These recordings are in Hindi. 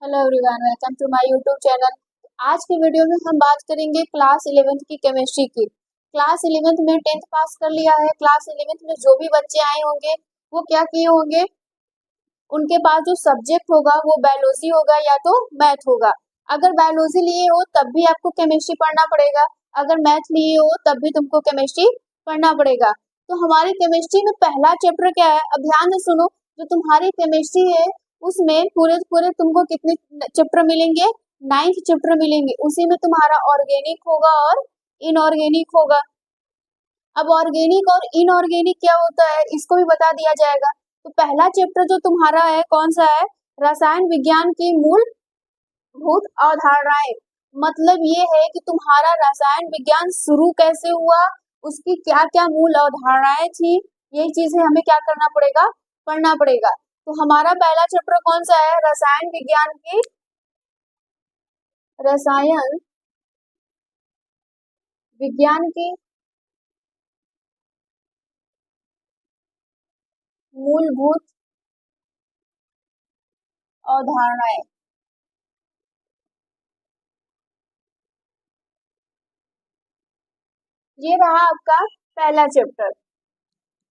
Hello everyone, welcome to my YouTube channel. आज के वीडियो में हम बात करेंगे क्लास 11th की केमिस्ट्री की। क्लास 11th में 10th पास कर लिया है। क्लास 11th में जो भी बच्चे आए होंगे वो क्या किए होंगे, उनके पास जो सब्जेक्ट होगा वो बायोलॉजी होगा या तो मैथ होगा। अगर बायोलॉजी लिए हो तब भी आपको केमिस्ट्री पढ़ना पड़ेगा, अगर मैथ लिए हो तब भी तुमको केमिस्ट्री पढ़ना पड़ेगा। तो हमारी केमिस्ट्री में पहला चैप्टर क्या है, अब ध्यान से सुनो। जो तुम्हारी केमिस्ट्री है उसमें पूरे पूरे तुमको कितने चैप्टर मिलेंगे, 9th चैप्टर मिलेंगे। उसी में तुम्हारा ऑर्गेनिक होगा और इनऑर्गेनिक होगा। अब ऑर्गेनिक और इनऑर्गेनिक क्या होता है इसको भी बता दिया जाएगा। तो पहला चैप्टर जो तुम्हारा है कौन सा है, रसायन विज्ञान की मूलभूत अवधारणाएं। मतलब ये है कि तुम्हारा रसायन विज्ञान शुरू कैसे हुआ, उसकी क्या क्या मूल अवधारणाएं थी, यही चीजें हमें क्या करना पड़ेगा, पढ़ना पड़ेगा। तो हमारा पहला चैप्टर कौन सा है, रसायन विज्ञान की मूलभूत अवधारणाएं। ये रहा आपका पहला चैप्टर।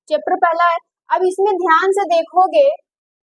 चैप्टर पहला है। अब इसमें ध्यान से देखोगे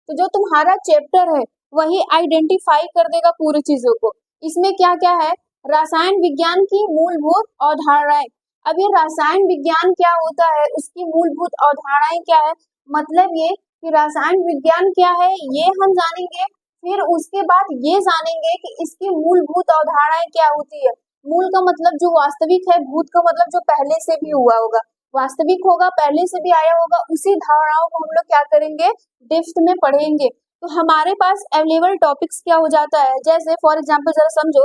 तो जो तुम्हारा चैप्टर है वही आइडेंटिफाई कर देगा पूरी चीजों को। इसमें क्या क्या है, रसायन विज्ञान की मूलभूत अवधारणाएं। अब ये रसायन विज्ञान क्या होता है, उसकी मूलभूत अवधारणाएं क्या है, मतलब ये कि रसायन विज्ञान क्या है ये हम जानेंगे। फिर उसके बाद ये जानेंगे कि इसकी मूलभूत अवधारणाएं क्या होती है। मूल का मतलब जो वास्तविक है, भूत का मतलब जो पहले से भी हुआ होगा, वास्तविक होगा पहले से भी आया होगा, उसी धारणाओं को हम लोग क्या करेंगे, डेप्थ में पढ़ेंगे। तो हमारे पास अवेलेबल टॉपिक्स क्या हो जाता है, जैसे फॉर एग्जांपल जरा समझो।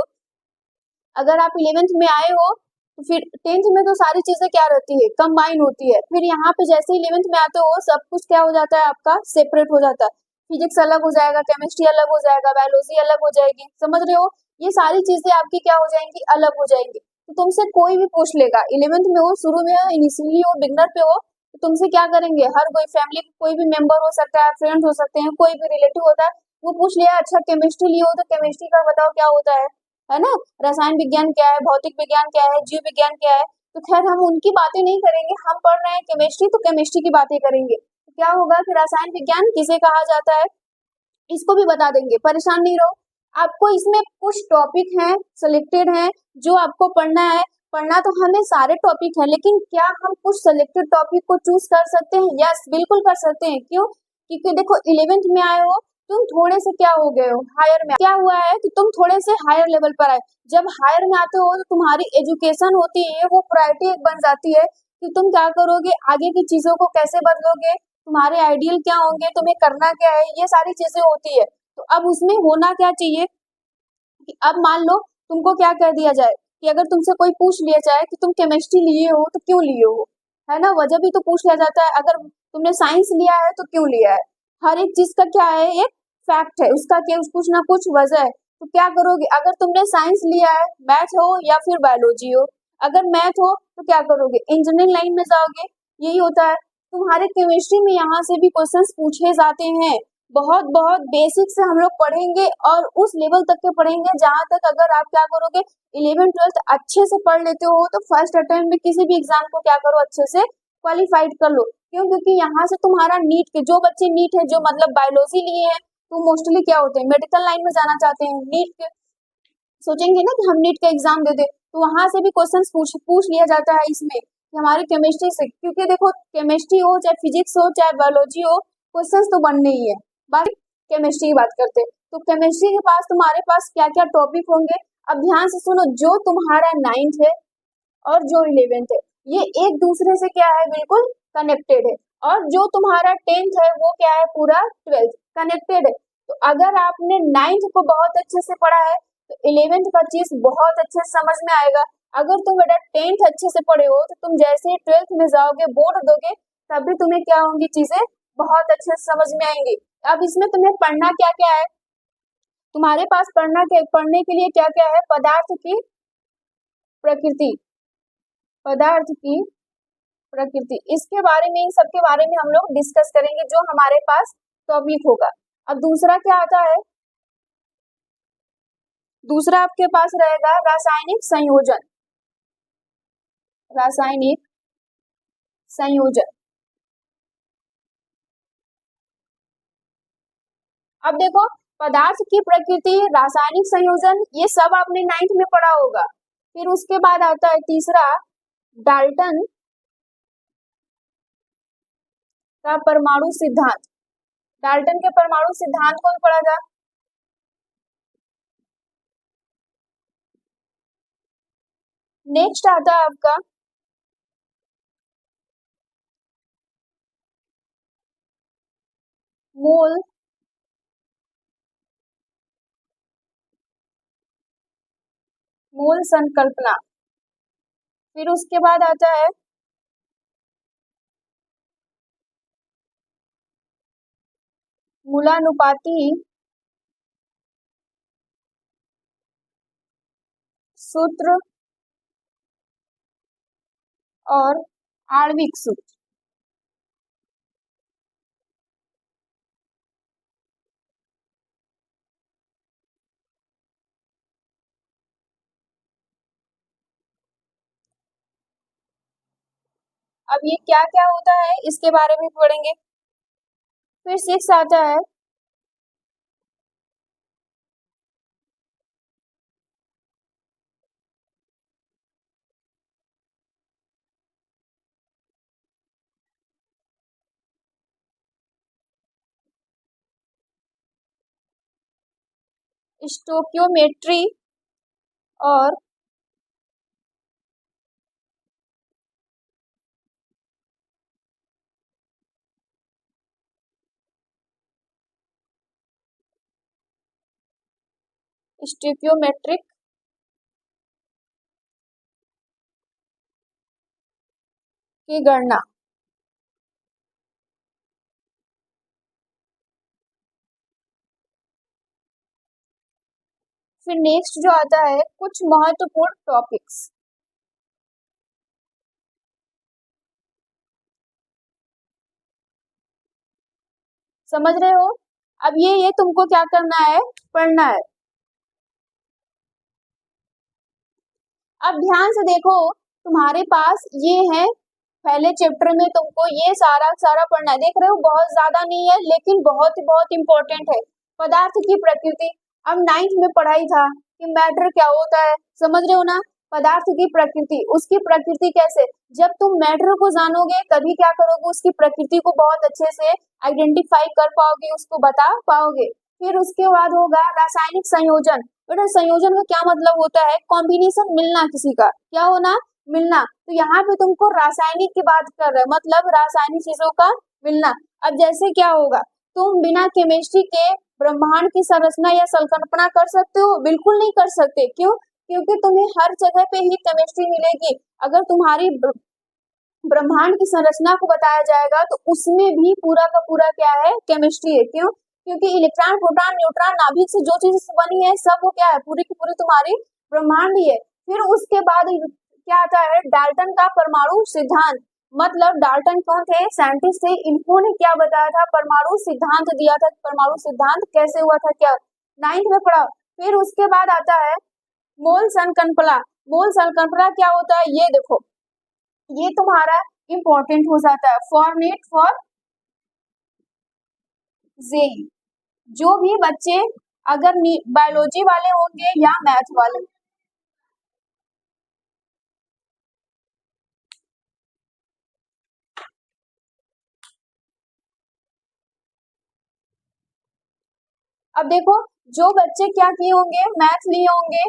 अगर आप 11th में आए हो तो फिर 10th में तो सारी चीजें क्या रहती है, कंबाइन होती है। फिर यहाँ पे जैसे 11th में आते हो सब कुछ क्या हो जाता है, आपका सेपरेट हो जाता है। फिजिक्स अलग हो जाएगा, केमिस्ट्री अलग हो जाएगा, बायोलॉजी अलग हो जाएगी, समझ रहे हो। ये सारी चीजें आपकी क्या हो जाएंगी, अलग हो जाएंगी। तो तुमसे कोई भी पूछ लेगा, 11th में हो, शुरू में हो, इनिशियली हो, बिगनर पे हो, तो तुमसे क्या करेंगे, हर कोई फैमिली कोई भी मेंबर हो सकता है, फ्रेंड हो सकते हैं, कोई भी रिलेटिव होता है, वो पूछ लिया अच्छा केमिस्ट्री लिए हो तो केमिस्ट्री का बताओ क्या होता है ना। रसायन विज्ञान क्या है, भौतिक विज्ञान क्या है, जीव विज्ञान क्या है। तो खैर हम उनकी बातें नहीं करेंगे, हम पढ़ रहे हैं केमिस्ट्री तो केमिस्ट्री की बातें करेंगे। तो क्या होगा कि रसायन विज्ञान किसे कहा जाता है इसको भी बता देंगे, परेशान नहीं रहो। आपको इसमें कुछ टॉपिक हैं सिलेक्टेड हैं जो आपको पढ़ना है। पढ़ना तो हमें सारे टॉपिक है, लेकिन क्या हम कुछ सिलेक्टेड टॉपिक को चूज कर सकते हैं, यस बिल्कुल कर सकते हैं। क्यों, क्योंकि देखो 11th में आए हो, तुम थोड़े से क्या हो गए हो, हायर में क्या हुआ है कि तुम थोड़े से हायर लेवल पर आए। जब हायर में आते हो तो तुम्हारी एजुकेशन होती है वो प्रायोरिटी एक बन जाती है कि तुम क्या करोगे, आगे की चीजों को कैसे बदलोगे, तुम्हारे आइडियल क्या होंगे, तुम्हें करना क्या है, ये सारी चीजें होती है। तो अब उसमें होना क्या चाहिए कि अब मान लो तुमको क्या कह दिया जाए कि अगर तुमसे कोई पूछ लिया जाए कि तुम केमिस्ट्री लिए हो तो क्यों लिए हो, है ना, वजह भी तो पूछ लिया जाता है। अगर तुमने साइंस लिया है तो क्यों लिया है, हर एक चीज का क्या है, एक फैक्ट है, उसका क्या कुछ ना कुछ वजह है। तो क्या करोगे, अगर तुमने साइंस लिया है, मैथ हो या फिर बायोलॉजी हो, अगर मैथ हो तो क्या करोगे, इंजीनियरिंग लाइन में जाओगे, यही होता है। तुम्हारे केमिस्ट्री में यहाँ से भी क्वेश्चंस पूछे जाते हैं, बहुत बहुत बेसिक से हम लोग पढ़ेंगे और उस लेवल तक के पढ़ेंगे जहां तक अगर आप क्या करोगे, 11th 12th अच्छे से पढ़ लेते हो तो फर्स्ट अटेम्प्ट में किसी भी एग्जाम को क्या करो, अच्छे से क्वालिफाइड कर लो। क्यों, क्योंकि यहाँ से तुम्हारा नीट के जो बच्चे नीट है जो मतलब बायोलॉजी लिए हैं तो मोस्टली क्या होते हैं, मेडिकल लाइन में जाना चाहते हैं, नीट के सोचेंगे ना कि हम नीट का एग्जाम दे दे, तो वहां से भी क्वेश्चन पूछ लिया जाता है इसमें कि हमारी केमिस्ट्री से, क्योंकि देखो केमिस्ट्री हो चाहे फिजिक्स हो चाहे बायोलॉजी हो, क्वेश्चंस तो बनने ही है। बाकी केमिस्ट्री की बात करते हैं तो केमिस्ट्री के पास तुम्हारे पास क्या क्या टॉपिक होंगे। अब ध्यान से सुनो, जो तुम्हारा 9th है और जो 11th है ये एक दूसरे से क्या है, बिल्कुल कनेक्टेड है। और जो तुम्हारा 10th है वो क्या है, पूरा 12th कनेक्टेड है। तो अगर आपने 9th को बहुत अच्छे से पढ़ा है तो 11th का चीज बहुत अच्छे से समझ में आएगा। अगर तुम बेटा 10th अच्छे से पढ़े हो तो तुम जैसे ही 12th में जाओगे, बोर्ड दोगे, तब भी तुम्हें क्या होंगी चीजें, बहुत अच्छे से समझ में आएंगी। अब इसमें तुम्हें पढ़ना क्या क्या है, तुम्हारे पास पढ़ने के लिए क्या क्या है, पदार्थ की प्रकृति, पदार्थ की प्रकृति, इसके बारे में, इन सब के बारे में हम लोग डिस्कस करेंगे जो हमारे पास टॉपिक होगा। अब दूसरा क्या आता है, दूसरा आपके पास रहेगा रासायनिक संयोजन। रासायनिक संयोजन। अब देखो, पदार्थ की प्रकृति, रासायनिक संयोजन, ये सब आपने 9th में पढ़ा होगा। फिर उसके बाद आता है तीसरा, डाल्टन का परमाणु सिद्धांत। डाल्टन के परमाणु सिद्धांत कौन पढ़ा था? नेक्स्ट आता है आपका मोल मोल संकल्पना। फिर उसके बाद आता है मूलानुपाती सूत्र और आणविक सूत्र। अब ये क्या क्या होता है इसके बारे में पढ़ेंगे। फिर 6 आता है स्टोकियोमेट्री और स्टोकियोमेट्रिक की गणना। फिर नेक्स्ट जो आता है कुछ महत्वपूर्ण टॉपिक्स। समझ रहे हो? अब ये तुमको क्या करना है, पढ़ना है। अब ध्यान से देखो, तुम्हारे पास ये है, पहले चैप्टर में तुमको ये सारा सारा पढ़ना है। देख रहे हो, बहुत ज्यादा नहीं है लेकिन बहुत इंपॉर्टेंट है। पदार्थ की प्रकृति, अब 9th में पढ़ाई था कि मैटर क्या होता है, समझ रहे हो ना? पदार्थ की प्रकृति, उसकी प्रकृति कैसे, जब तुम मैटर को जानोगे तभी क्या करोगे, उसकी प्रकृति को बहुत अच्छे से आइडेंटिफाई कर पाओगे, उसको बता पाओगे। फिर उसके बाद होगा रासायनिक संयोजन। बेटा संयोजन का क्या मतलब होता है? कॉम्बिनेशन, मिलना किसी का, क्या होना, मिलना। तो यहाँ पे तुमको रासायनिक की बात कर रहे हैं, मतलब रासायनिक चीजों का मिलना। अब जैसे क्या होगा, तुम बिना केमिस्ट्री के ब्रह्मांड की संरचना या संकल्पना कर सकते हो? बिल्कुल नहीं कर सकते। क्यों? क्योंकि तुम्हें हर जगह पे ही केमिस्ट्री मिलेगी। अगर तुम्हारी ब्रह्मांड की संरचना को बताया जाएगा तो उसमें भी पूरा का पूरा क्या है, केमिस्ट्री है। क्यों? क्योंकि इलेक्ट्रॉन, प्रोटॉन, न्यूट्रॉन, नाभिक से जो चीज बनी है सब वो क्या है, पूरी की पूरी तुम्हारी ब्रह्मांड ही है। फिर उसके बाद क्या आता है, डाल्टन का परमाणु सिद्धांत। मतलब डाल्टन कौन थे, साइंटिस्ट थे, इन्होंने क्या बताया था, परमाणु सिद्धांत दिया था। परमाणु सिद्धांत कैसे हुआ था, क्या 9th में पढ़ा। फिर उसके बाद आता है मोल संकल्पना। मोल संकल्पना क्या होता है, ये देखो, ये तुम्हारा इंपॉर्टेंट हो जाता है फॉर नेट फॉर जेई। जो भी बच्चे अगर बायोलॉजी वाले होंगे या मैथ वाले, अब देखो जो बच्चे क्या किए होंगे, मैथ लिए होंगे,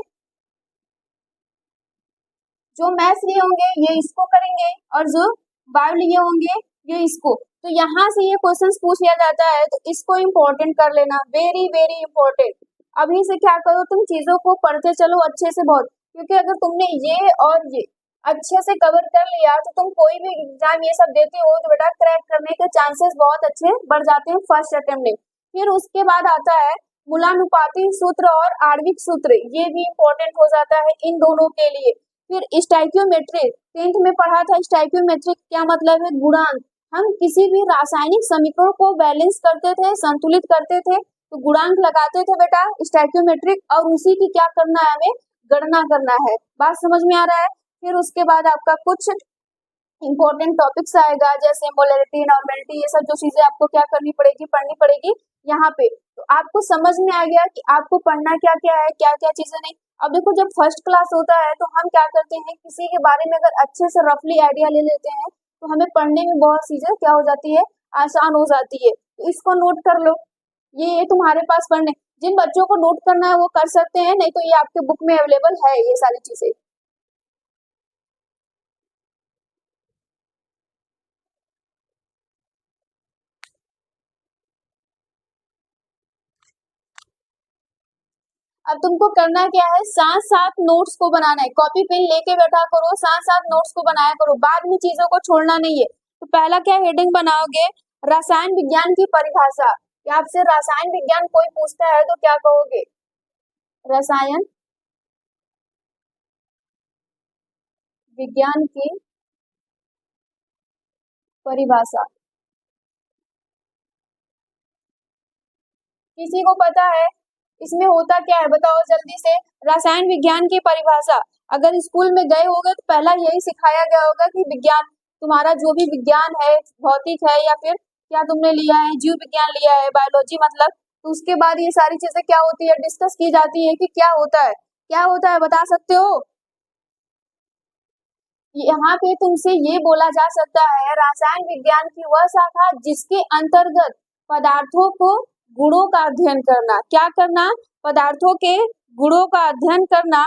जो मैथ लिए होंगे ये इसको करेंगे, और जो बायो लिए होंगे ये इसको। तो यहाँ से ये क्वेश्चंस पूछ लिया जाता है, तो इसको इम्पोर्टेंट कर लेना, वेरी वेरी इंपॉर्टेंट। अभी से क्या करो, तुम चीजों को पढ़ते चलो अच्छे से बहुत, क्योंकि अगर तुमने ये और ये अच्छे से कवर कर लिया तो तुम कोई भी एग्जाम ये सब देते हो तो बेटा क्रैक करने के चांसेस बहुत अच्छे बढ़ जाते हैं फर्स्ट अटेम्प्ट में। फिर उसके बाद आता है मूलानुपाती सूत्र और आणविक सूत्र, ये भी इंपॉर्टेंट हो जाता है इन दोनों के लिए। फिर स्टाइकियोमेट्री 10th में पढ़ा था। स्टाइकियोमेट्री क्या मतलब है, गुणांक। हम किसी भी रासायनिक समीकरण को बैलेंस करते थे, संतुलित करते थे, तो गुणांक लगाते थे बेटा स्टैक्योमेट्रिक, और उसी की क्या करना है, हमें गणना करना है। बात समझ में आ रहा है। फिर उसके बाद आपका कुछ इंपॉर्टेंट टॉपिक्स आएगा, जैसे मोलरिटी, नॉर्मेलिटी, ये सब जो चीजें आपको क्या करनी पड़ेगी, पढ़नी पड़ेगी यहाँ पे। तो आपको समझ में आ गया कि आपको पढ़ना क्या क्या है, क्या क्या चीजें नहीं। अब देखो जब फर्स्ट क्लास होता है तो हम क्या करते हैं, किसी के बारे में अगर अच्छे से रफली आइडिया ले लेते हैं तो हमें पढ़ने में बहुत चीजें क्या हो जाती है, आसान हो जाती है। तो इसको नोट कर लो, ये तुम्हारे पास पढ़ने, जिन बच्चों को नोट करना है वो कर सकते हैं, नहीं तो ये आपके बुक में अवेलेबल है ये सारी चीजें। अब तुमको करना क्या है, साथ साथ नोट्स को बनाना है, कॉपी पेन लेके बैठा करो, साथ साथ नोट्स को बनाया करो, बाद में चीजों को छोड़ना नहीं है। तो पहला क्या हेडिंग बनाओगे, रसायन विज्ञान की परिभाषा। या आपसे रसायन विज्ञान कोई पूछता है तो क्या कहोगे, रसायन विज्ञान की परिभाषा। किसी को पता है इसमें होता क्या है, बताओ जल्दी से। रसायन विज्ञान की परिभाषा, अगर स्कूल में गए होगे तो पहला यही सिखाया गया होगा कि विज्ञान, तुम्हारा जो भी विज्ञान है, भौतिक है या फिर क्या तुमने लिया है, जीव विज्ञान लिया है, बायोलॉजी मतलब, तो उसके बाद ये सारी चीजें क्या होती है, डिस्कस की जाती है कि क्या होता है, क्या होता है, बता सकते हो। यहाँ पे तुमसे ये बोला जा सकता है, रसायन विज्ञान की वह शाखा जिसके अंतर्गत पदार्थों को गुणों का अध्ययन करना, क्या करना, पदार्थों के गुणों का अध्ययन करना,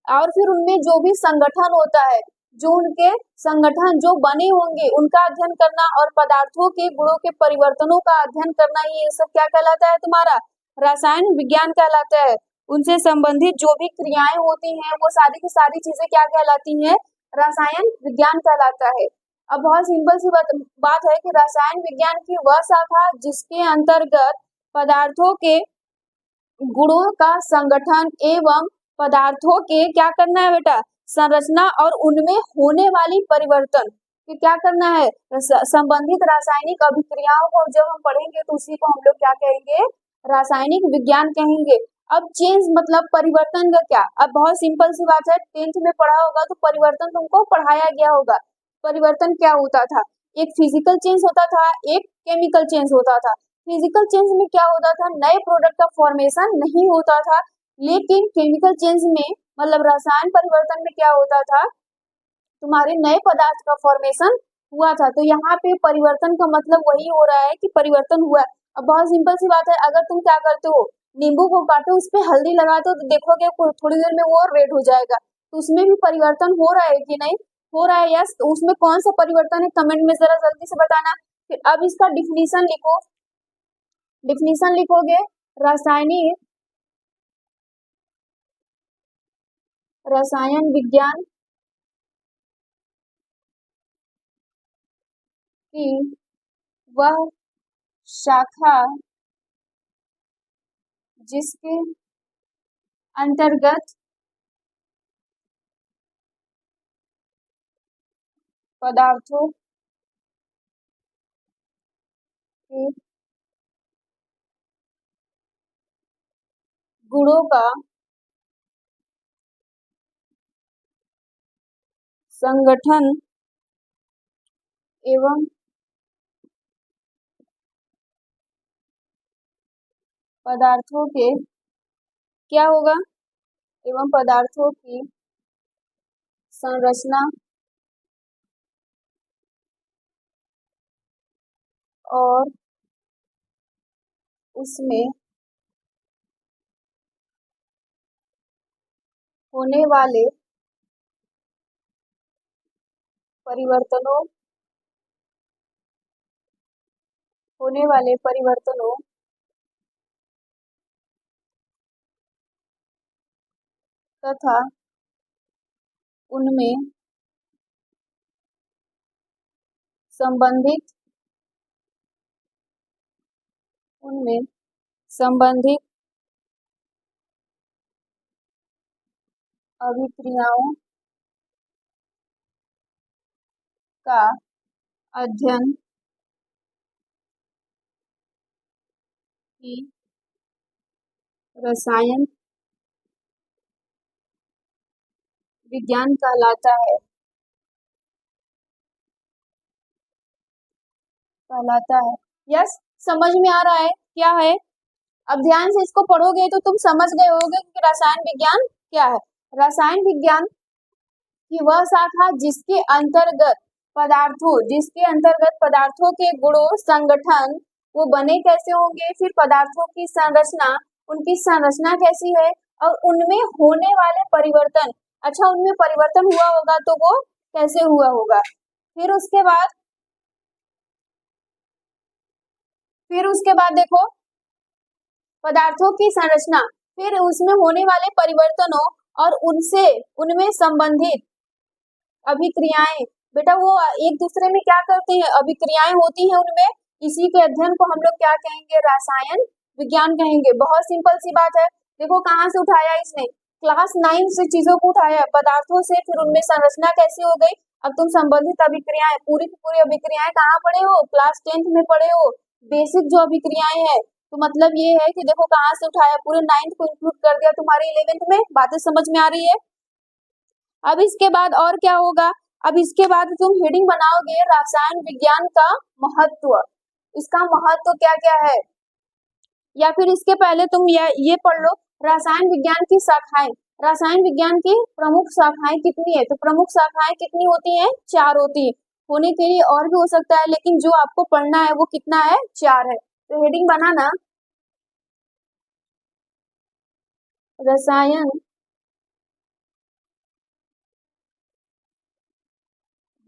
और फिर उनमें जो भी संगठन होता है, जो उनके संगठन जो बने होंगे उनका अध्ययन करना, और पदार्थों के गुणों के परिवर्तनों का अध्ययन करना, ये सब क्या कहलाता है, तुम्हारा रसायन विज्ञान कहलाता है। उनसे संबंधित जो भी क्रियाएं होती हैं वो सारी की सारी चीजें क्या कहलाती हैं, रसायन विज्ञान कहलाता है। अब बहुत सिंपल सी बात है कि रसायन विज्ञान की वह शाखा जिसके अंतर्गत पदार्थों के गुणों का संगठन एवं पदार्थों के क्या करना है बेटा, संरचना और उनमें होने वाली परिवर्तन कि क्या करना है, संबंधित रासायनिक अभिक्रियाओं को जब हम पढ़ेंगे तो उसी को हम लोग क्या कहेंगे, रासायनिक विज्ञान कहेंगे। अब चेंज मतलब परिवर्तन का क्या, अब बहुत सिंपल सी बात है, 10th में पढ़ा होगा तो परिवर्तन तुमको पढ़ाया गया होगा। परिवर्तन क्या होता था, एक फिजिकल चेंज होता था, एक केमिकल चेंज होता था। फिजिकल चेंज में क्या होता था, नए प्रोडक्ट का फॉर्मेशन नहीं होता था, लेकिन केमिकल चेंज में मतलब रसायन परिवर्तन में क्या होता था, तुम्हारे नए पदार्थ का फॉर्मेशन हुआ था। तो यहाँ पे परिवर्तन का मतलब वही हो रहा है कि परिवर्तन हुआ। अब बहुत सिंपल सी बात है, अगर तुम क्या करते हो, नींबू को काटो उस पर हल्दी लगाते हो तो देखोगे थोड़ी देर में वो रेड हो जाएगा, तो उसमें भी परिवर्तन हो रहा है कि नहीं हो रहा है, यस। तो उसमें कौन सा परिवर्तन है, कमेंट में जरा जल्दी से बताना। फिर अब इसका डिफिनीशन लिखो, डिफिनीशन लिखोगे, रासायनिक रसायन विज्ञान की वह शाखा जिसके अंतर्गत पदार्थों के गुणों का संगठन एवं पदार्थों के क्या होगा, एवं पदार्थों की संरचना और उसमें होने वाले परिवर्तनों होने वाले परिवर्तनों तथा उनमें संबंधित उनमें संबंधित अभिक्रियाओं का अध्ययन ही रसायन विज्ञान कहलाता है। यस, समझ में आ रहा है क्या है? अब ध्यान से इसको पढ़ोगे तो तुम समझ गए होगे कि रसायन विज्ञान क्या है। रसायन विज्ञान की वह शाखा जिसके अंतर्गत पदार्थों के गुणों, संगठन, वो बने कैसे होंगे, फिर पदार्थों की संरचना, उनकी संरचना कैसी है, और उनमें होने वाले परिवर्तन। अच्छा, उनमें परिवर्तन हुआ होगा तो वो कैसे हुआ होगा। फिर उसके बाद देखो पदार्थों की संरचना, फिर उसमें होने वाले परिवर्तनों और उनमें संबंधित अभिक्रियाएं। बेटा वो एक दूसरे में क्या करते हैं, अभिक्रियाएं होती हैं उनमें। इसी के अध्ययन को हम लोग क्या कहेंगे, रसायन विज्ञान कहेंगे। बहुत सिंपल सी बात है। देखो कहाँ से उठाया इसने, क्लास 9 से चीजों को उठाया, पदार्थों से, फिर उनमें संरचना कैसी हो गई। अब तुम संबंधित अभिक्रियाएं, पूरी की पूरी अभिक्रियाएं कहाँ पढ़े हो, क्लास 10th में पढ़े हो। बेसिक जो अभिक्रियाएं हैं, तो मतलब ये है कि देखो कहाँ से उठाया, पूरे 9th को इंक्लूड कर दिया तुम्हारे 11th में। बातें समझ में आ रही है। अब इसके बाद और क्या होगा, अब इसके बाद तुम हेडिंग बनाओगे रसायन विज्ञान का महत्व। इसका महत्व क्या क्या है, या फिर इसके पहले तुम ये पढ़ लो, रसायन विज्ञान की शाखाएं। रसायन विज्ञान की प्रमुख शाखाएं कितनी है, तो प्रमुख शाखाएं कितनी होती हैं, 4 होती है। होने के लिए और भी हो सकता है, लेकिन जो आपको पढ़ना है वो कितना है, 4 है। तो हेडिंग बनाना, रसायन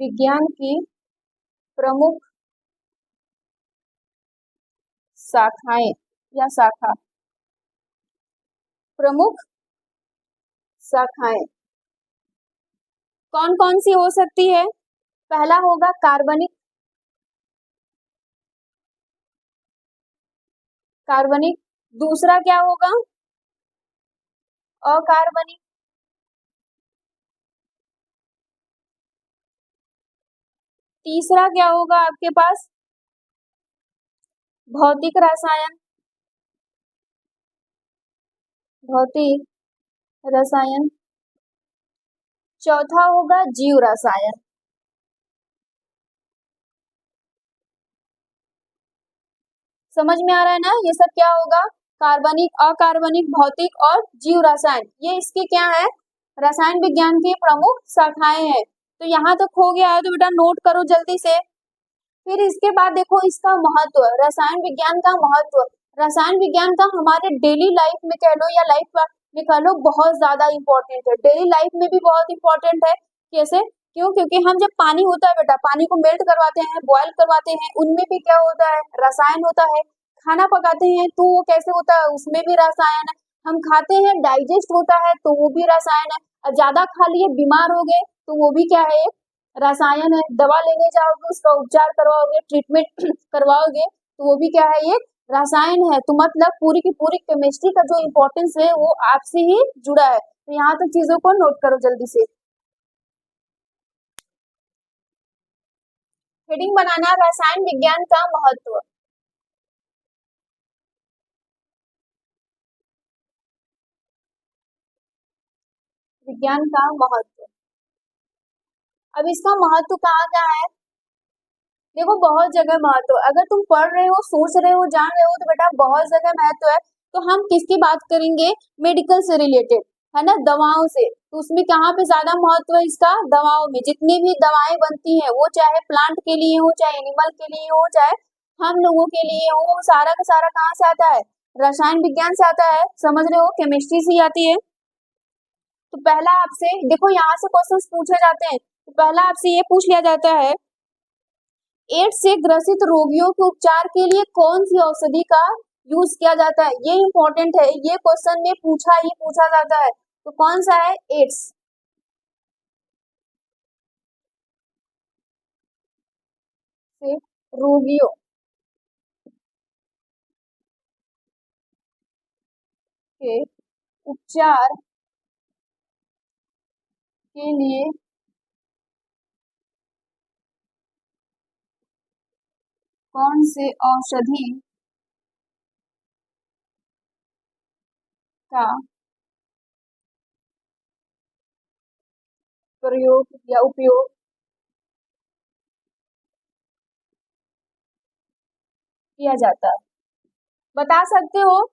विज्ञान की प्रमुख शाखाएं या शाखा, प्रमुख शाखाएं कौन कौन सी हो सकती है। पहला होगा कार्बनिक, दूसरा क्या होगा, अकार्बनिक, तीसरा क्या होगा आपके पास, भौतिक रसायन, भौतिक रसायन, चौथा होगा जीव रसायन। समझ में आ रहा है ना, ये सब क्या होगा, कार्बनिक, अकार्बनिक, भौतिक और जीव रसायन, ये इसके क्या है, रसायन विज्ञान की प्रमुख शाखाएं हैं। तो यहाँ तक हो गया है, तो बेटा नोट करो जल्दी से। फिर इसके बाद देखो इसका महत्व, रसायन विज्ञान का महत्व। रसायन विज्ञान का हमारे डेली लाइफ में कह लो या लाइफ में कह लो बहुत ज्यादा इंपॉर्टेंट है, डेली लाइफ में भी बहुत इंपॉर्टेंट है। कैसे, क्यों, क्योंकि हम जब पानी होता है बेटा, पानी को मेल्ट करवाते हैं, बॉयल करवाते हैं, उनमें भी क्या होता है, रसायन होता है। खाना पकाते हैं तो वो कैसे होता है, उसमें भी रसायन है। हम खाते हैं, डाइजेस्ट होता है, तो वो भी रसायन है। और ज्यादा खा लिए, बीमार हो गए, तो वो भी क्या है, रसायन है। दवा लेने जाओगे, उसका उपचार करवाओगे, ट्रीटमेंट करवाओगे, तो वो भी क्या है, ये रसायन है। तो मतलब पूरी की पूरी केमिस्ट्री का जो इम्पोर्टेंस है वो आपसे ही जुड़ा है। तो यहाँ तक चीजों को नोट करो जल्दी से। हेडिंग बनाना, रसायन विज्ञान का महत्व। विज्ञान का महत्व, अब इसका महत्व कहाँ कहाँ है, देखो बहुत जगह महत्व। अगर तुम पढ़ रहे हो, सोच रहे हो, जान रहे हो, तो बेटा बहुत जगह महत्व है। तो हम किसकी बात करेंगे, मेडिकल से रिलेटेड, है ना, दवाओं से। तो उसमें कहाँ पे ज्यादा महत्व है इसका, दवाओं में। जितनी भी दवाएं बनती हैं, वो चाहे प्लांट के लिए हो, चाहे एनिमल के लिए हो, चाहे हम लोगों के लिए हो, वो सारा का सारा कहाँ से आता है, रसायन विज्ञान से आता है। समझ रहे हो, केमिस्ट्री से ही आती है। तो पहला आपसे देखो, यहाँ से क्वेश्चंस पूछे जाते हैं। तो पहला आपसे ये पूछ लिया जाता है, एड्स से ग्रसित रोगियों के उपचार के लिए कौन सी औषधि का यूज किया जाता है। ये इंपॉर्टेंट है, ये क्वेश्चन में पूछा जाता है। तो कौन सा है, एड्स से रोगियों के उपचार के लिए कौन से औषधि का प्रयोग या उपयोग किया जाता है। बता सकते हो,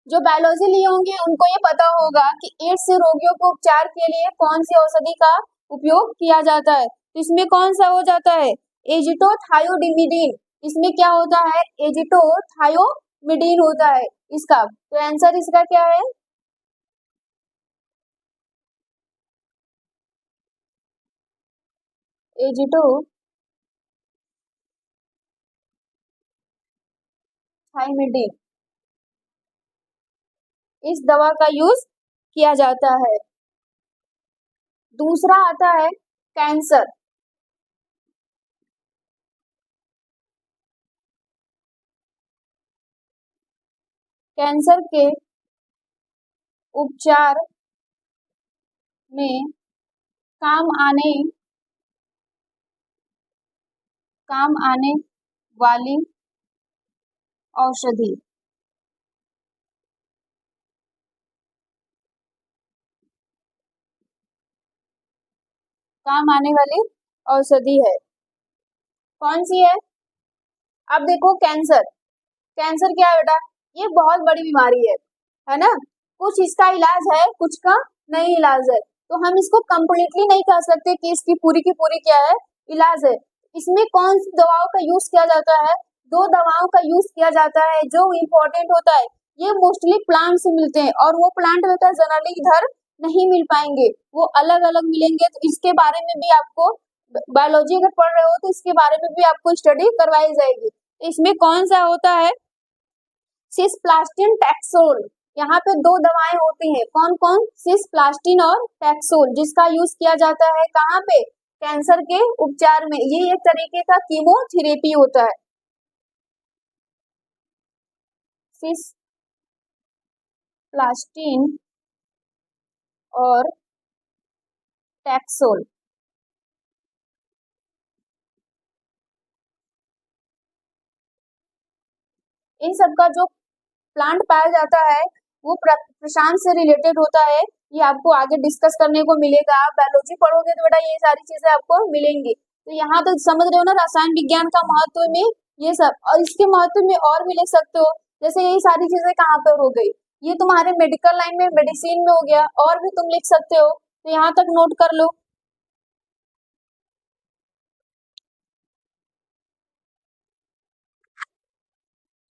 जो बायोलॉजी लिए होंगे उनको ये पता होगा कि एड्स से रोगियों को उपचार के लिए कौन सी औषधि का उपयोग किया जाता है। तो इसमें कौन सा हो जाता है, एजिटोथायोडिमिडीन। इसमें क्या होता है, एजिटोथायोमिडीन होता है इसका। तो आंसर इसका क्या है, एजिटोथायोमिडीन इस दवा का यूज किया जाता है। दूसरा आता है कैंसर। कैंसर के उपचार में काम आने काम आने वाली औषधि। काम आने वाली औषधि है, कौन सी है। अब देखो कैंसर, कैंसर क्या है बेटा, ये बहुत बड़ी बीमारी है ना। कुछ इसका इलाज है, कुछ का नहीं इलाज है। तो हम इसको कंप्लीटली नहीं कह सकते कि इसकी पूरी की पूरी क्या है, इलाज है। इसमें कौन सी दवाओं का यूज किया जाता है, दो दवाओं का यूज किया जाता है जो इम्पोर्टेंट होता है। ये मोस्टली प्लांट से मिलते हैं और वो प्लांट होता है जनरली इधर नहीं मिल पाएंगे, वो अलग अलग मिलेंगे। तो इसके बारे में भी आपको, बायोलॉजी अगर पढ़ रहे हो तो इसके बारे में भी आपको स्टडी करवाई जाएगी। इसमें कौन सा होता है, सिस्प्लास्टिन टैक्सोल। यहाँ पे दो दवाएं होती हैं, कौन कौन, सिस्प्लास्टिन और टैक्सोल, जिसका यूज किया जाता है कहाँ पे, कैंसर के उपचार में। ये एक तरीके का कीमोथेरेपी होता है। सिस्प्लास्टिन और टैक्सोल, इन सब का जो प्लांट पाया जाता है वो प्रशांत से रिलेटेड होता है। ये आपको आगे डिस्कस करने को मिलेगा, आप बायोलॉजी पढ़ोगे तो बेटा ये सारी चीजें आपको मिलेंगी। तो यहाँ तक समझ रहे हो ना रसायन विज्ञान का महत्व में ये सब, और इसके महत्व में और भी लिख सकते हो। जैसे ये सारी चीजें कहाँ पर हो गई, ये तुम्हारे मेडिकल लाइन में, मेडिसिन में हो गया, और भी तुम लिख सकते हो। तो यहाँ तक नोट कर लो।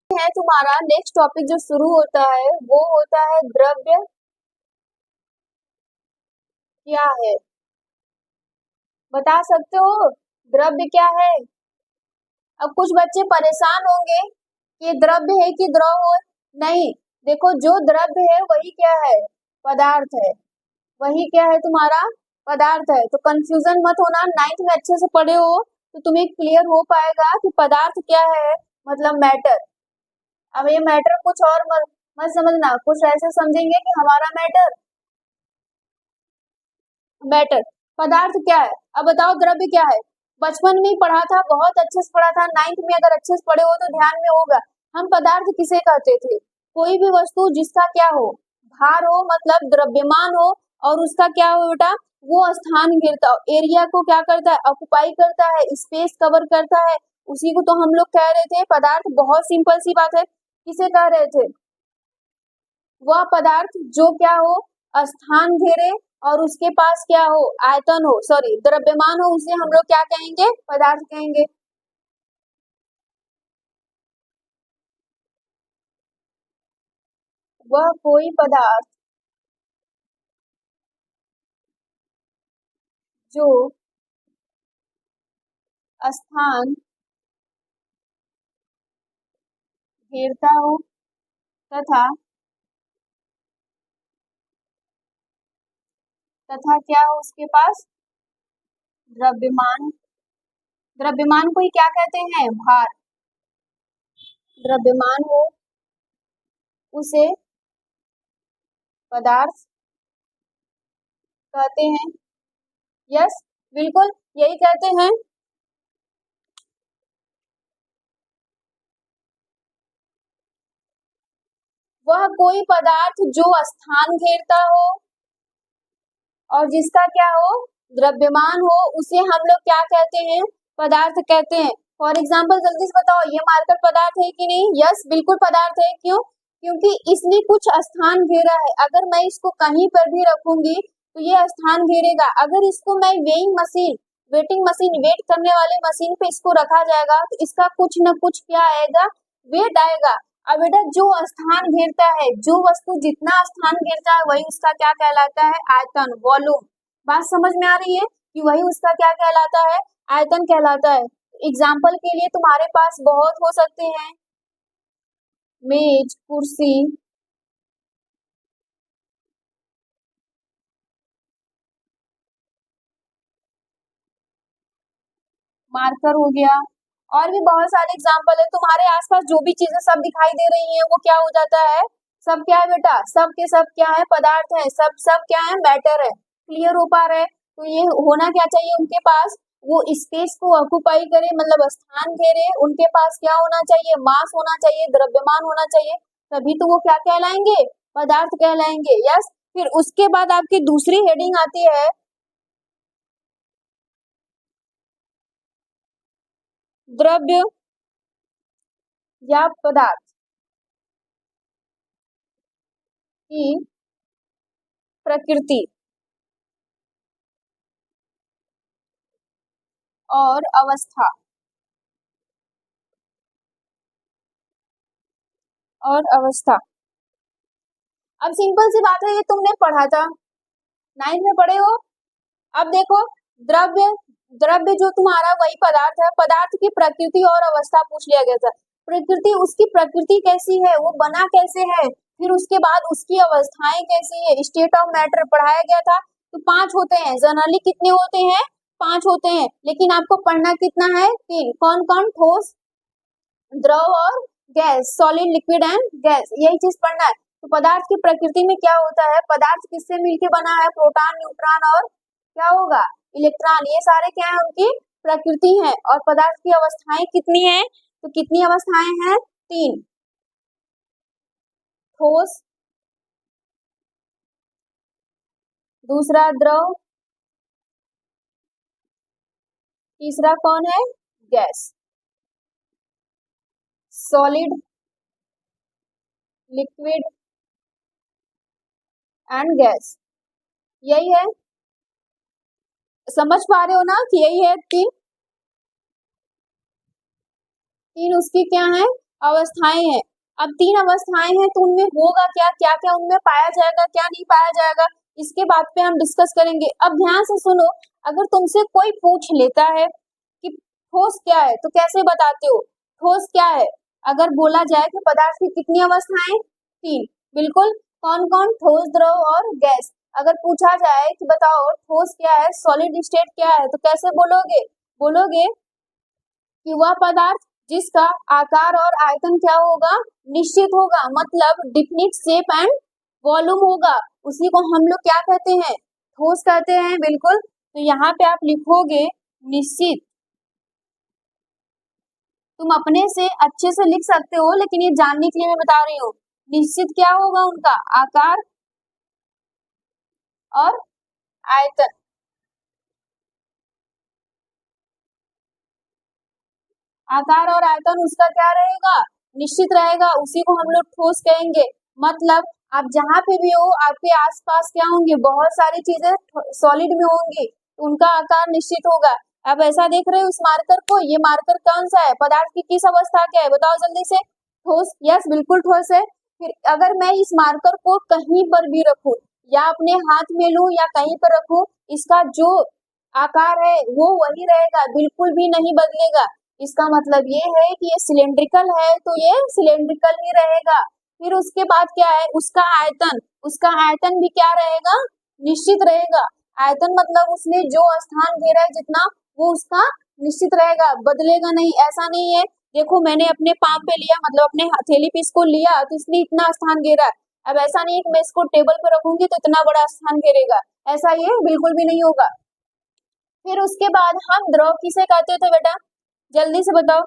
है तुम्हारा नेक्स्ट टॉपिक जो शुरू होता है वो होता है द्रव्य क्या है। बता सकते हो द्रव्य क्या है। अब कुछ बच्चे परेशान होंगे कि ये द्रव्य है कि द्रव हो। नहीं, देखो जो द्रव्य है वही क्या है, पदार्थ है। वही क्या है तुम्हारा, पदार्थ है। तो कंफ्यूजन मत होना, नाइन्थ में अच्छे से पढ़े हो तो तुम्हें क्लियर हो पाएगा कि पदार्थ क्या है, मतलब मैटर। अब ये मैटर कुछ और मत समझना, कुछ ऐसे समझेंगे कि हमारा मैटर, मैटर पदार्थ क्या है। अब बताओ द्रव्य क्या है। बचपन में ही पढ़ा था, बहुत अच्छे से पढ़ा था, नाइन्थ में अगर अच्छे से पढ़े हो तो ध्यान में होगा। हम पदार्थ किसे कहते थे, कोई भी वस्तु जिसका क्या हो, भार हो, मतलब द्रव्यमान हो, और उसका क्या हो बेटा, वो स्थान घेरता हो, एरिया को क्या करता है, ऑक्युपाई करता है, स्पेस कवर करता है, उसी को तो हम लोग कह रहे थे पदार्थ। बहुत सिंपल सी बात है, किसे कह रहे थे, वह पदार्थ जो क्या हो, स्थान घेरे, और उसके पास क्या हो, आयतन हो, सॉरी द्रव्यमान हो, उसे हम लोग क्या कहेंगे, पदार्थ कहेंगे। वह कोई पदार्थ जो स्थान घेरता हो तथा क्या हो उसके पास, द्रव्यमान। द्रव्यमान को ही क्या कहते हैं, भार। द्रव्यमान हो उसे पदार्थ कहते हैं। यस, बिल्कुल यही कहते हैं। वह कोई पदार्थ जो स्थान घेरता हो और जिसका क्या हो, द्रव्यमान हो, उसे हम लोग क्या कहते हैं, पदार्थ कहते हैं। फॉर एग्जाम्पल जल्दी से बताओ, ये मार्कर पदार्थ है कि नहीं? यस, बिल्कुल पदार्थ है। क्यों? क्योंकि इसने कुछ स्थान घेरा है। अगर मैं इसको कहीं पर भी रखूंगी तो ये स्थान घेरेगा। अगर इसको मैं वेटिंग मशीन, वेट करने वाले मशीन पे इसको रखा जाएगा तो इसका कुछ न कुछ क्या आएगा, वेट आएगा। अब बेटा जो स्थान घेरता है, जो वस्तु जितना स्थान घेरता है वही उसका क्या कहलाता है, आयतन, वॉल्यूम। बात समझ में आ रही है कि वही उसका क्या कहलाता है, आयतन कहलाता है। एग्जाम्पल के लिए तुम्हारे पास बहुत हो सकते हैं, मेज, कुर्सी, मार्कर हो गया, और भी बहुत सारे एग्जाम्पल है। तुम्हारे आसपास जो भी चीजें सब दिखाई दे रही हैं वो क्या हो जाता है, सब क्या है बेटा, सब के सब क्या है, पदार्थ है। सब सब क्या है, मैटर है। क्लियर हो पा रहा है? तो ये होना क्या चाहिए उनके पास, वो स्पेस को ऑक्युपाई करे, मतलब स्थान घेरे। उनके पास क्या होना चाहिए, मास होना चाहिए, द्रव्यमान होना चाहिए, तभी तो वो क्या कहलाएंगे, पदार्थ कहलाएंगे। यस। फिर उसके बाद आपकी दूसरी हेडिंग आती है द्रव्य या पदार्थ की प्रकृति और अवस्था। अब सिंपल सी बात है, ये तुमने पढ़ा था, 9th में पढ़े हो। अब देखो, द्रव्य द्रव्य जो तुम्हारा वही पदार्थ है। पदार्थ की प्रकृति और अवस्था पूछ लिया गया था। प्रकृति, उसकी प्रकृति कैसी है, वो बना कैसे है, फिर उसके बाद उसकी अवस्थाएं कैसी है, स्टेट ऑफ मैटर पढ़ाया गया था। तो 5 होते हैं जनरली। कितने होते हैं, 5 होते हैं, लेकिन आपको पढ़ना कितना है, 3। कौन कौन, ठोस, द्रव और gas, solid, liquid and gas, यही चीज पढ़ना है। तो पदार्थ की प्रकृति में क्या होता है, पदार्थ किससे मिलके बना है, प्रोटॉन, न्यूट्रॉन और क्या होगा, इलेक्ट्रॉन, ये सारे क्या है, उनकी प्रकृति है। और पदार्थ की अवस्थाएं कितनी है, तो कितनी अवस्थाएं हैं, 3। ठोस, दूसरा द्रव, तीसरा कौन है, gas, solid, liquid and gas, यही है। समझ पा रहे हो ना कि यही है, तीन उसकी क्या है, अवस्थाएं हैं। अब 3 अवस्थाएं हैं तो उनमें होगा क्या, क्या क्या उनमें पाया जाएगा, क्या नहीं पाया जाएगा, इसके बात पे हम डिस्कस करेंगे। अब ध्यान से सुनो, अगर तुमसे कोई पूछ लेता है कि ठोस क्या है तो कैसे बताते हो, ठोस क्या है, अगर बोला जाए कि पदार्थ की कितनी अवस्थाएं, 3, बिल्कुल। कौन कौन, ठोस, द्रव और गैस। अगर पूछा जाए कि बताओ ठोस क्या है, सॉलिड स्टेट क्या है, तो कैसे बोलोगे, बोलोगे कि वह पदार्थ जिसका आकार और आयतन क्या होगा, निश्चित होगा, मतलब डिफिनिट शेप एंड वॉल्यूम होगा, उसी को हम लोग क्या कहते हैं, ठोस कहते हैं। बिल्कुल। तो यहाँ पे आप लिखोगे निश्चित। तुम अपने से अच्छे से लिख सकते हो, लेकिन ये जानने के लिए मैं बता रही हूँ। निश्चित क्या होगा उनका, आकार और आयतन। आकार और आयतन उसका क्या रहेगा, निश्चित रहेगा, उसी को हम लोग ठोस कहेंगे। मतलब आप जहाँ पे भी हो, आपके आसपास क्या होंगे, बहुत सारी चीजें सॉलिड में होंगी, तो उनका आकार निश्चित होगा। अब ऐसा देख रहे हो इस मार्कर को, ये मार्कर कौन सा है, पदार्थ की किस अवस्था क्या है, बताओ जल्दी से, ठोस। यस, बिल्कुल ठोस है। फिर अगर मैं इस मार्कर को कहीं पर भी रखूं, या अपने हाथ में लूं या कहीं पर रखूं, इसका जो आकार है वो वही रहेगा, बिल्कुल भी नहीं बदलेगा। इसका मतलब ये है कि ये सिलेंड्रिकल है तो ये सिलेंड्रिकल ही रहेगा। फिर उसके बाद क्या है, उसका आयतन भी क्या रहेगा, निश्चित रहेगा। आयतन मतलब उसने जो स्थान घेरा है जितना, वो उसका निश्चित रहेगा, बदलेगा नहीं। ऐसा नहीं है, देखो मैंने अपने पाम पे लिया, मतलब अपने हथेली पे इसको लिया तो इसने इतना स्थान घेरा है। अब ऐसा नहीं है कि मैं इसको टेबल पे रखूंगी तो इतना बड़ा स्थान घेरेगा, ऐसा ये बिल्कुल भी नहीं होगा। फिर उसके बाद हम द्रव किसे कहते थे बेटा, जल्दी से बताओ,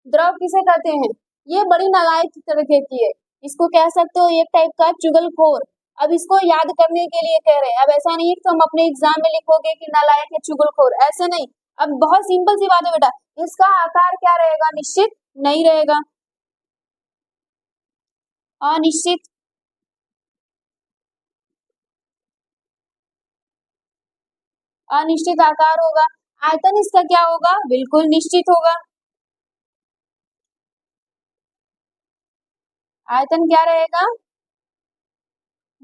द्रव किसे कहते हैं, ये बड़ी नालायक तरीके की है, इसको कह सकते हो एक टाइप का चुगलखोर। अब इसको याद करने के लिए कह रहे हैं, अब ऐसा नहीं है कि तुम अपने एग्जाम में लिखोगे कि नालायक है चुगलखोर, ऐसे नहीं। अब बहुत सिंपल सी बात है बेटा, इसका आकार क्या रहेगा, निश्चित नहीं रहेगा, अनिश्चित। अनिश्चित आकार होगा। आयतन इसका क्या होगा, बिल्कुल निश्चित होगा। आयतन क्या रहेगा,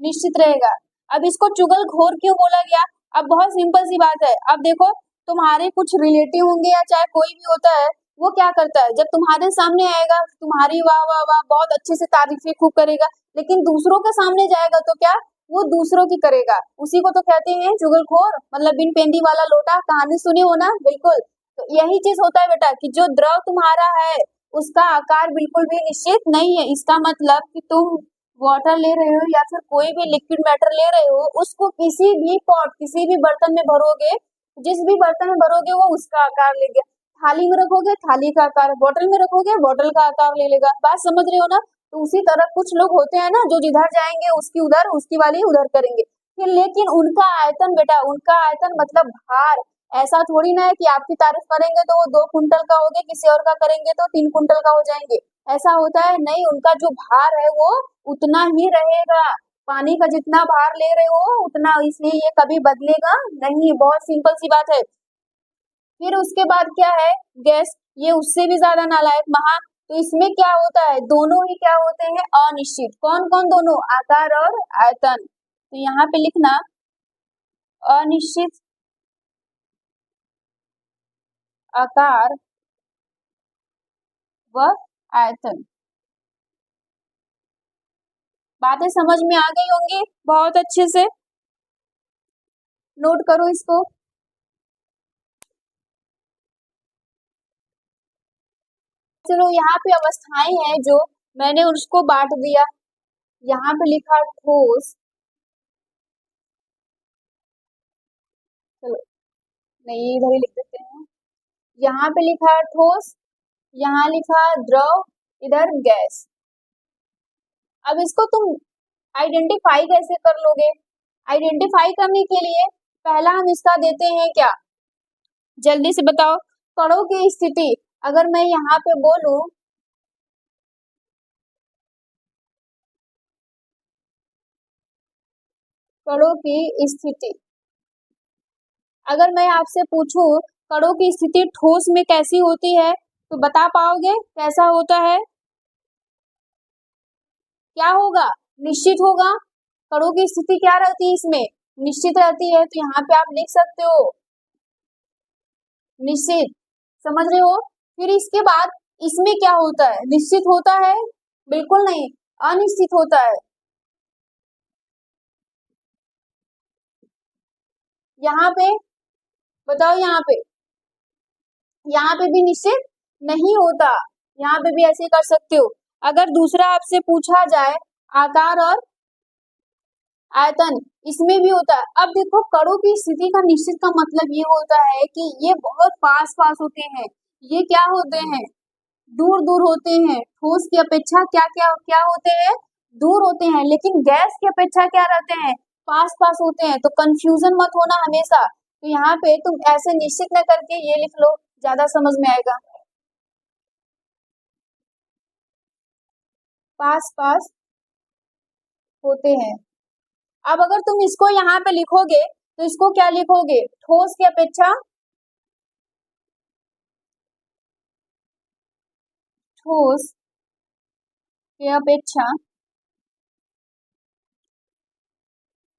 निश्चित रहेगा। अब इसको चुगलखोर क्यों बोला गया, अब बहुत सिंपल सी बात है। अब देखो, तुम्हारे कुछ रिलेटिव होंगे या चाहे कोई भी होता है, वो क्या करता है, जब तुम्हारे सामने आएगा तुम्हारी वाह वाह वाह बहुत अच्छे से तारीफें खूब करेगा, लेकिन दूसरों के सामने जाएगा तो क्या, वो दूसरों की करेगा, उसी को तो कहते हैं चुगलखोर, मतलब बिन पेंदी वाला लोटा, कहानी सुने हो ना, बिल्कुल। तो यही चीज होता है बेटा कि जो द्रव तुम्हारा है उसका आकार बिल्कुल भी निश्चित नहीं है। इसका मतलब कि तुम वाटर ले रहे हो या फिर कोई भी लिक्विड मैटर ले रहे हो, उसको किसी भी पॉट किसी भी बर्तन में भरोगे, जिस भी बर्तन में भरोगे वो उसका आकार लेगा। थाली में रखोगे थाली का आकार, बोतल में रखोगे बोतल का आकार ले लेगा। बात समझ रहे हो ना। तो उसी तरह कुछ लोग होते हैं ना जो जिधर जाएंगे उसकी उधर, उसकी वाली उधर करेंगे, फिर लेकिन उनका आयतन बेटा, उनका आयतन मतलब भार, ऐसा थोड़ी ना है कि आपकी तारीफ करेंगे तो वो 2 कुंटल का हो गए, किसी और का करेंगे तो 3 कुंटल का हो जाएंगे, ऐसा होता है नहीं। उनका जो भार है वो उतना ही रहेगा, पानी का जितना भार ले रहे हो उतना, इसलिए ये कभी बदलेगा नहीं, बहुत सिंपल सी बात है। फिर उसके बाद क्या है, गैस, ये उससे भी ज्यादा नालायक महा। तो इसमें क्या होता है, दोनों ही क्या होते हैं, अनिश्चित। कौन कौन दोनों, आकार और आयतन। तो यहाँ पे लिखना अनिश्चित आकार व आयतन। बातें समझ में आ गई होंगी बहुत अच्छे से, नोट करो इसको। चलो यहाँ पे अवस्थाएं हैं जो मैंने उसको बांट दिया, यहाँ पे लिखा ठोस, चलो नहीं इधर ही लिख देते हैं, यहाँ पे लिखा है ठोस, यहाँ लिखा है द्रव, इधर गैस। अब इसको तुम आइडेंटिफाई कैसे कर लोगे, आइडेंटिफाई करने के लिए पहला हम इसका देते हैं क्या, जल्दी से बताओ, कणों की स्थिति। अगर मैं यहाँ पे बोलूं कणों की स्थिति, अगर मैं आपसे पूछूं कणों की स्थिति ठोस में कैसी होती है, तो बता पाओगे कैसा होता है, क्या होगा, निश्चित होगा। कणों की स्थिति क्या रहती है इसमें, निश्चित रहती है, तो यहाँ पे आप लिख सकते हो निश्चित, समझ रहे हो। फिर इसके बाद इसमें क्या होता है, निश्चित होता है, बिल्कुल नहीं, अनिश्चित होता है। यहाँ पे बताओ, यहाँ पे भी निश्चित नहीं होता, यहाँ पे भी ऐसे कर सकते हो। अगर दूसरा आपसे पूछा जाए आकार और आयतन, इसमें भी होता है। अब देखो कणों की स्थिति का निश्चित का मतलब ये होता है कि ये बहुत पास पास होते हैं, ये क्या होते हैं, दूर दूर होते हैं, ठोस की अपेक्षा क्या क्या क्या होते हैं, दूर होते हैं, लेकिन गैस की अपेक्षा क्या रहते हैं, पास पास होते हैं। तो कंफ्यूजन मत होना हमेशा, तो यहाँ पे तुम ऐसे निश्चित न करके ये लिख लो, ज्यादा समझ में आएगा, पास पास होते हैं। अब अगर तुम इसको यहाँ पे लिखोगे तो इसको क्या लिखोगे, ठोस की अपेक्षा, ठोस की अपेक्षा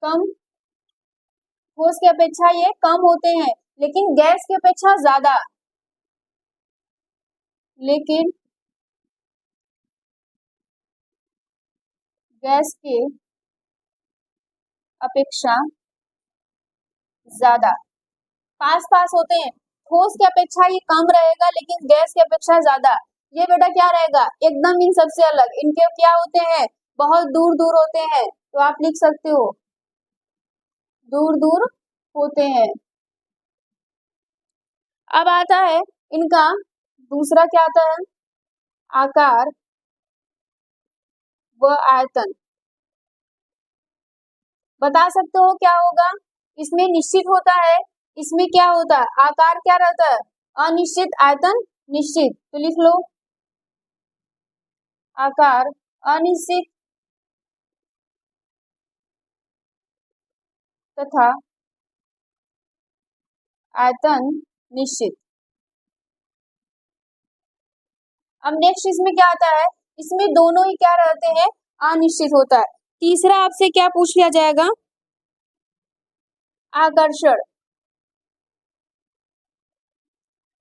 कम, ठोस की अपेक्षा ये कम होते हैं, लेकिन गैस की अपेक्षा ज्यादा, लेकिन गैस की अपेक्षा ज्यादा, पास पास होते हैं, ठोस की अपेक्षा ये कम रहेगा लेकिन गैस की अपेक्षा ज्यादा। ये बेटा क्या रहेगा, एकदम इन सबसे अलग, इनके क्या होते हैं, बहुत दूर दूर होते हैं, तो आप लिख सकते हो दूर दूर होते हैं। अब आता है इनका दूसरा क्या आता है, आकार व आयतन। बता सकते हो क्या होगा? इसमें निश्चित होता है, इसमें क्या होता है? आकार क्या रहता है? अनिश्चित, आयतन निश्चित। तो लिख लो, आकार अनिश्चित तथा आयतन निश्चित। अब नेक्स्ट इसमें क्या आता है? इसमें दोनों ही क्या रहते हैं? अनिश्चित होता है। तीसरा आपसे क्या पूछ लिया जाएगा? आकर्षण।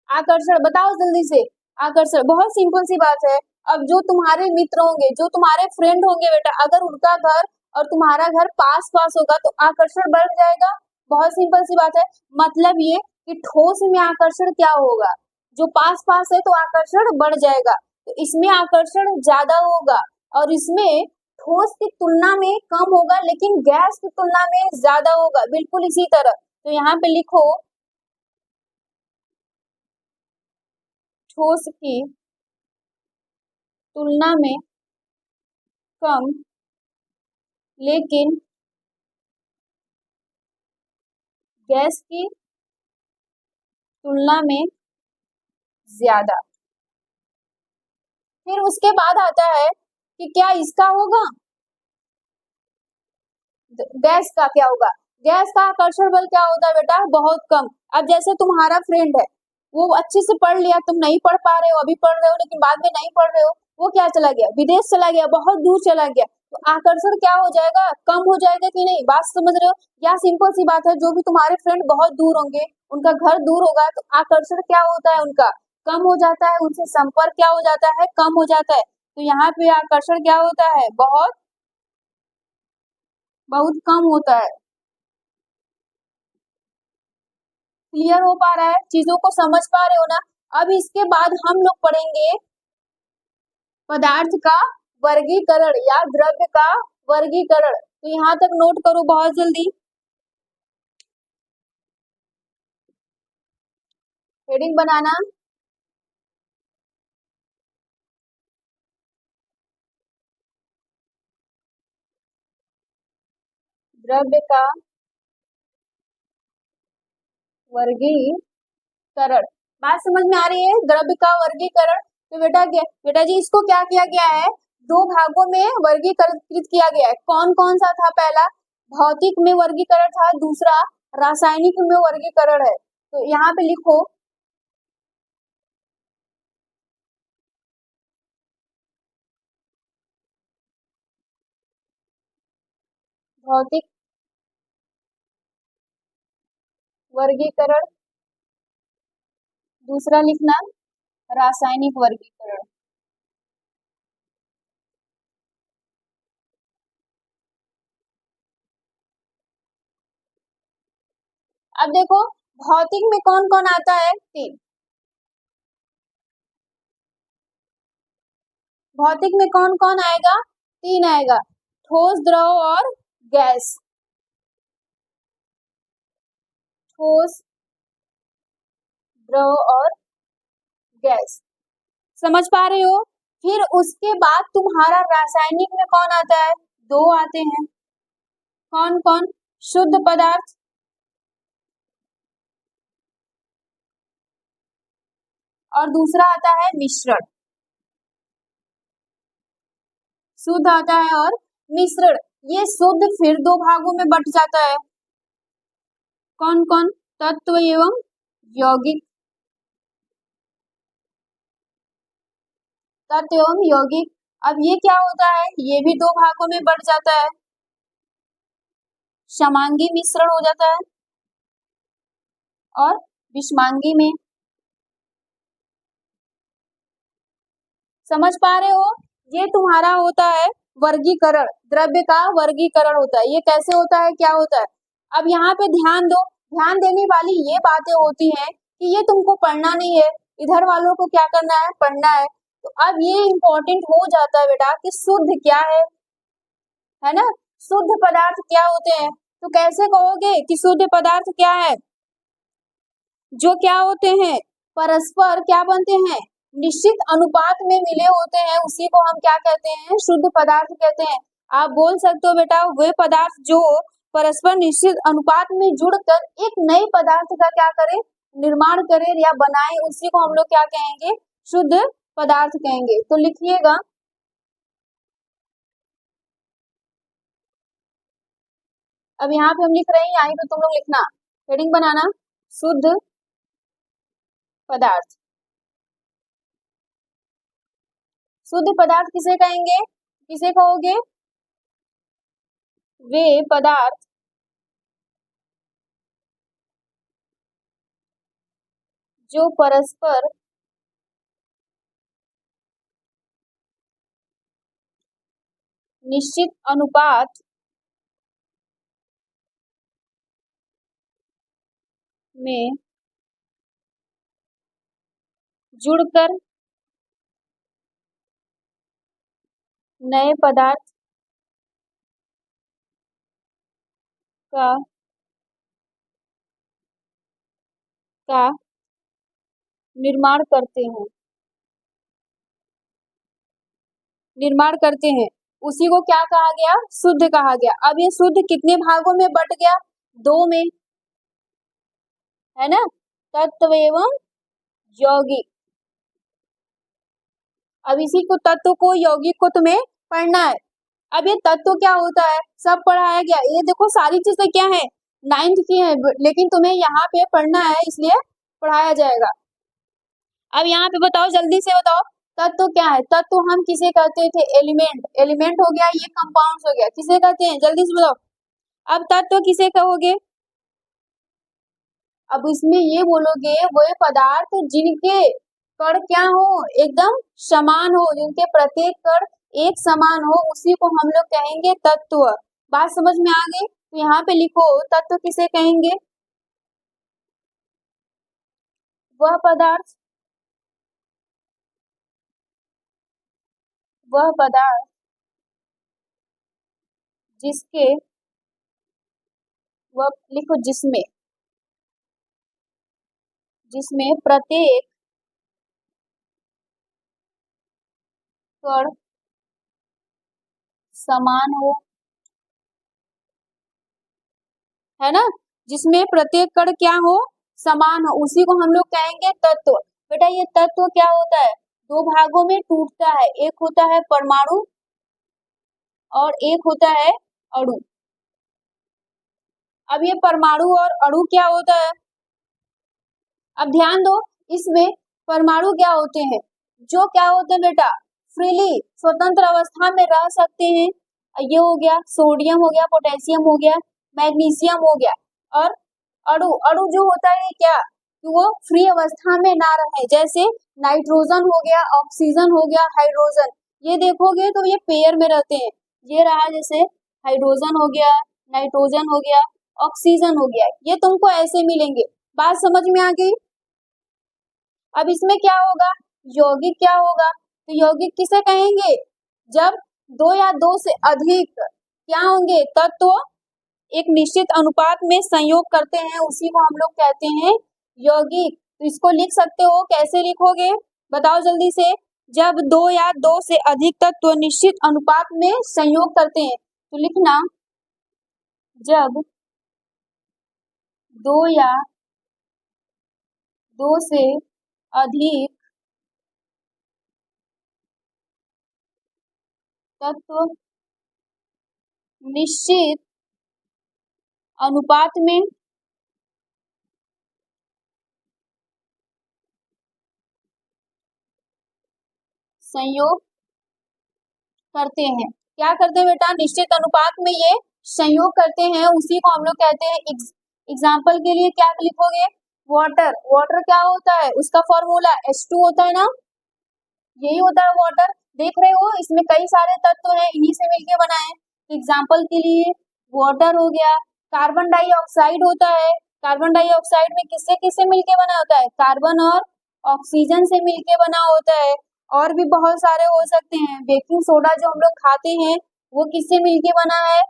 आकर्षण बताओ जल्दी से। आकर्षण बहुत सिंपल सी बात है। अब जो तुम्हारे मित्र होंगे, जो तुम्हारे फ्रेंड होंगे बेटा, अगर उनका घर और तुम्हारा घर पास पास होगा तो आकर्षण बढ़ जाएगा। बहुत सिंपल सी बात है। मतलब ये कि ठोस में आकर्षण क्या होगा? जो पास पास है तो आकर्षण बढ़ जाएगा, तो इसमें आकर्षण ज्यादा होगा और इसमें ठोस की तुलना में कम होगा, लेकिन गैस की तुलना में ज्यादा होगा। बिल्कुल इसी तरह। तो यहाँ पे लिखो, ठोस की तुलना में कम लेकिन गैस की तुलना में ज्यादा। फिर उसके बाद आता है कि क्या इसका होगा? गैस का क्या होगा? गैस का आकर्षण बल क्या होता है बेटा? बहुत कम। अब जैसे तुम्हारा फ्रेंड है, वो अच्छे से पढ़ लिया, तुम नहीं पढ़ पा रहे हो, अभी पढ़ रहे हो लेकिन बाद में नहीं पढ़ रहे हो, वो क्या चला गया? विदेश चला गया, बहुत दूर चला गया, तो आकर्षण क्या हो जाएगा? कम हो जाएगा कि नहीं? बात समझ रहे हो? या सिंपल सी बात है, जो भी तुम्हारे फ्रेंड बहुत दूर होंगे, उनका घर दूर होगा, तो आकर्षण क्या होता है? उनका कम हो जाता है, उनसे संपर्क क्या हो जाता है? कम हो जाता है। तो यहाँ पे आकर्षण क्या होता है? बहुत बहुत कम होता है। क्लियर हो पा रहा है? चीजों को समझ पा रहे हो ना? अब इसके बाद हम लोग पढ़ेंगे पदार्थ का वर्गीकरण या द्रव्य का वर्गीकरण। तो यहाँ तक नोट करो बहुत जल्दी। हेडिंग बनाना, द्रव्य का वर्गीकरण। बात समझ में आ रही है? द्रव्य का वर्गीकरण। तो बेटा जी इसको क्या किया गया है? दो भागों में वर्गीकृत किया गया है। कौन कौन सा था? पहला भौतिक में वर्गीकरण था, दूसरा रासायनिक में वर्गीकरण है। तो यहाँ पे लिखो, भौतिक वर्गीकरण, दूसरा लिखना रासायनिक वर्गीकरण। अब देखो भौतिक में कौन कौन आता है? तीन। भौतिक में कौन कौन आएगा? तीन आएगा, ठोस, द्रव और गैस। ठोस, द्रव और गैस। समझ पा रहे हो? फिर उसके बाद तुम्हारा रासायनिक में कौन आता है? दो आते हैं। कौन कौन? शुद्ध पदार्थ और दूसरा आता है मिश्रण। शुद्ध आता है और मिश्रण। ये शुद्ध फिर दो भागों में बट जाता है। कौन कौन? तत्व एवं यौगिक। तत्व एवं यौगिक। अब ये क्या होता है? ये भी दो भागों में बट जाता है, समांगी मिश्रण हो जाता है और विषमांगी में। समझ पा रहे हो? ये तुम्हारा होता है वर्गीकरण, द्रव्य का वर्गीकरण होता है। ये कैसे होता है, क्या होता है? अब यहाँ पे ध्यान दो। ध्यान देने वाली ये बातें होती हैं कि ये तुमको पढ़ना नहीं है, इधर वालों को क्या करना है? पढ़ना है। तो अब ये इंपॉर्टेंट हो जाता है बेटा कि शुद्ध क्या है ना? शुद्ध पदार्थ क्या होते हैं? तो कैसे कहोगे कि शुद्ध पदार्थ क्या है? जो क्या होते हैं? परस्पर क्या बनते हैं? निश्चित अनुपात में मिले होते हैं उसी को हम क्या कहते हैं, शुद्ध पदार्थ कहते हैं। आप बोल सकते हो बेटा वे पदार्थ जो परस्पर निश्चित अनुपात में जुड़कर एक नए पदार्थ का क्या करें, निर्माण करें या बनाए, उसी को हम लोग क्या कहेंगे, शुद्ध पदार्थ कहेंगे। तो लिखिएगा अब यहाँ पे हम लिख रहे हैं, यहीं पे तुम लोग लिखना, हेडिंग बनाना शुद्ध पदार्थ। शुद्ध पदार्थ किसे कहेंगे, किसे कहोगे, वे पदार्थ जो परस्पर निश्चित अनुपात में जुड़कर नए पदार्थ का निर्माण करते हैं, निर्माण करते हैं, उसी को क्या कहा गया, शुद्ध कहा गया। अब ये शुद्ध कितने भागों में बट गया, दो में, है ना, तत्व एवं यौगिक। अब इसी को तत्व को यौगिक को तुम्हें पढ़ना है। अब ये तत्व क्या होता है सब पढ़ाया गया, ये देखो सारी चीजें क्या है 9th की है, लेकिन तुम्हें यहाँ पे पढ़ना है इसलिए पढ़ाया जाएगा। अब यहाँ पे बताओ, जल्दी से बताओ, तत्व क्या है, तत्व हम किसे कहते थे, एलिमेंट, एलिमेंट हो गया, ये कंपाउंड्स हो गया, किसे कहते हैं, जल्दी से बताओ। अब तत्व किसे कहोगे, अब इसमें ये बोलोगे वो पदार्थ जिनके कण क्या हो, एकदम समान हो, जिनके प्रत्येक कण एक समान हो, उसी को हम लोग कहेंगे तत्व। बात समझ में आ गई, तो यहाँ पे लिखो तत्व किसे कहेंगे, वह पदार्थ, वह पदार्थ जिसके, वह लिखो जिसमें, जिसमें प्रत्येक कण समान हो, है ना, जिसमें प्रत्येक कण क्या हो, समान हो, उसी को हम लोग कहेंगे तत्व। बेटा ये तत्व क्या होता है, दो भागों में टूटता है, एक होता है परमाणु और एक होता है अणु। अब ये परमाणु और अणु क्या होता है, अब ध्यान दो, इसमें परमाणु क्या होते हैं, जो क्या होते हैं बेटा, फ्रीली स्वतंत्र अवस्था में रह सकते हैं, ये हो गया सोडियम हो गया, पोटेशियम हो गया, मैग्नीशियम हो गया। और अणु, अणु जो होता है क्या, कि वो फ्री अवस्था में ना रहे, जैसे नाइट्रोजन हो गया, ऑक्सीजन हो गया, हाइड्रोजन, ये देखोगे तो ये पेयर में रहते हैं, ये रहा जैसे हाइड्रोजन हो गया, नाइट्रोजन हो गया, ऑक्सीजन हो गया, ये तुमको ऐसे मिलेंगे। बात समझ में आ गई। अब इसमें क्या होगा, यौगिक क्या होगा, तो यौगिक किसे कहेंगे, जब दो या दो से अधिक क्या होंगे, तत्व एक निश्चित अनुपात में संयोग करते हैं, उसी को हम लोग कहते हैं यौगिक। तो इसको लिख सकते हो, कैसे लिखोगे बताओ जल्दी से, जब दो या दो से अधिक तत्व निश्चित अनुपात में संयोग करते हैं, तो लिखना जब दो या दो से अधिक तत्व निश्चित अनुपात में संयोग करते हैं, क्या करते हैं बेटा, निश्चित अनुपात में ये संयोग करते हैं, उसी को हम लोग कहते हैं एग्जाम्पल के लिए क्या लिखोगे, वाटर, वाटर क्या होता है, उसका फॉर्मूला H2 होता है ना, यही होता है वाटर। देख रहे हो इसमें कई सारे तत्व हैं, इन्हीं से मिलके बना है। एग्जाम्पल के लिए वाटर हो गया, कार्बन डाइऑक्साइड होता है, कार्बन डाइऑक्साइड में किससे किससे मिलके बना होता है, कार्बन और ऑक्सीजन से मिलके बना होता है। और भी बहुत सारे हो सकते हैं, बेकिंग सोडा जो हम लोग खाते हैं वो किससे मिलके बना है,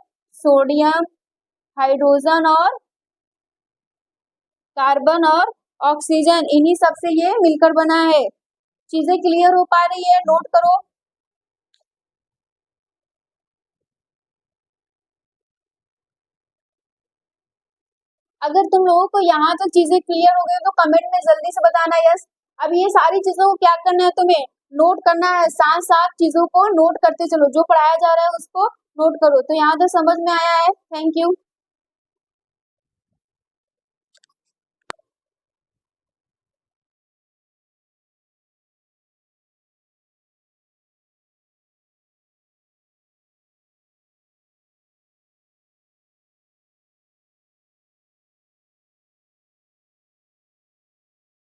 सोडियम, हाइड्रोजन और कार्बन और ऑक्सीजन, इन्हीं सब से ये मिलकर बना है। चीजें क्लियर हो पा रही है? नोट करो। अगर तुम लोगों को यहाँ तक चीजें क्लियर हो गई तो कमेंट में जल्दी से बताना यस। अब ये सारी चीजों को क्या करना है, तुम्हें नोट करना है, साथ साथ चीजों को नोट करते चलो, जो पढ़ाया जा रहा है उसको नोट करो। तो यहाँ तक समझ में आया है? Thank you.